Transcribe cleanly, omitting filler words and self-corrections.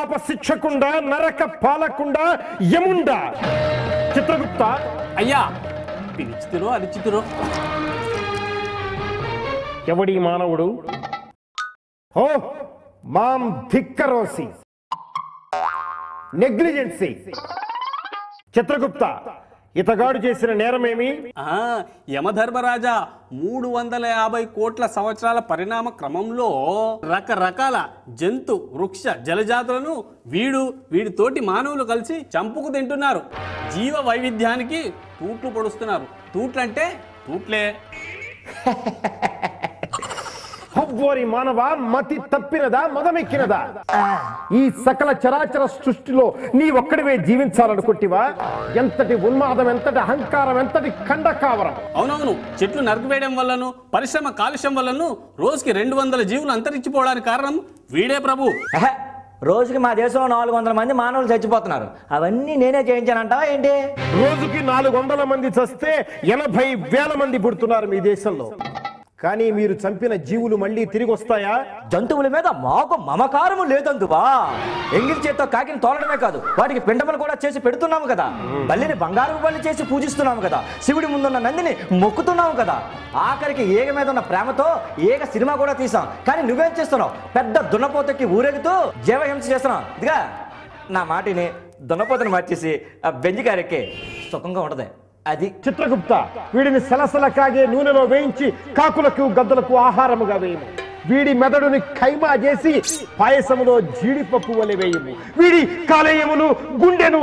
పాప శిక్షకుండా నరక పాలకుండా యముండా చిత్రగుప్త అయ్యా పిలిచితిరో అరిచితిరో ఎవడి మానవుడు ఓ మాం ధిక్కరోసి నెగ్లిజెన్సీ చిత్రగుప్త ఇతగాడు చేసిన నేరమేమి యమధర్మరాజా 350 కోట్ల సంవత్సరాల పరిణామ క్రమంలో రకరకాల జంతు వృక్ష జలజాతులను వీడితోటి మానవులు కలిసి చంపుకు తింటున్నారు. జీవ వైవిధ్యానికి తూట్లు పొడుస్తున్నారు. తూట్లంటే తూట్లే. హవ్వోరి మానవ మతి తప్పినదా మదమెక్కినదా? ఈ సకల చరాచర సృష్టిలో నీ ఒక్కడివే జీవించాలనుకుంటివా? ఎంతటి ఉన్మాదం, ఎంతటి అహంకారం, ఎంతటి ఖండకావరం! అవునవును, చెట్లు నరికివేయడం వల్లను పరిశ్రమ కాలుష్యం వల్లను రోజుకి 200 జీవులు అంతరించిపోవడానికి కారణం వీడే ప్రభు. రోజుకి మా దేశంలో 400 మంది మానవులు చచ్చిపోతున్నారు. అవన్నీ నేనే చేయించానంటావా ఏంటి? రోజుకి 400 మంది చస్తే 80,000 మంది పుడుతున్నారు మీ దేశంలో. కానీ మీరు చంపిన జీవులు మళ్ళీ తిరిగి వస్తాయా? జంతువుల మీద మాకు మమకారము లేదందువా? ఎంగిల్ చేత్తో కాకిని తోలడమే కాదు, వాటికి పిండములు కూడా చేసి పెడుతున్నాము కదా. బల్లిని బంగారు బల్లి చేసి పూజిస్తున్నాము కదా. శివుడి ముందున్న నందిని మొక్కుతున్నాము కదా. ఆఖరికి ఏగ మీద ఉన్న ప్రేమతో ఏగ సినిమా కూడా తీసాం. కానీ నువ్వేం చేస్తున్నావు? పెద్ద దున్నపోతకి ఊరేగుతూ జీవహింస చేస్తున్నావు. ఇదిగా నా మాటిని దున్నపోతను మార్చేసి ఆ బెంజికారెక్కి సుఖంగా ఉంటది. అది చిత్రగుప్త, వీడిని సలసల కాగే నూనెలో వేయించి కాకులకు గద్దలకు ఆహారముగా వేయము. వీడి మెదడుని ఖైమా చేసి పాయసములో జీడిపప్పు వలె వేయము. వీడి కాలేయమును గుండెను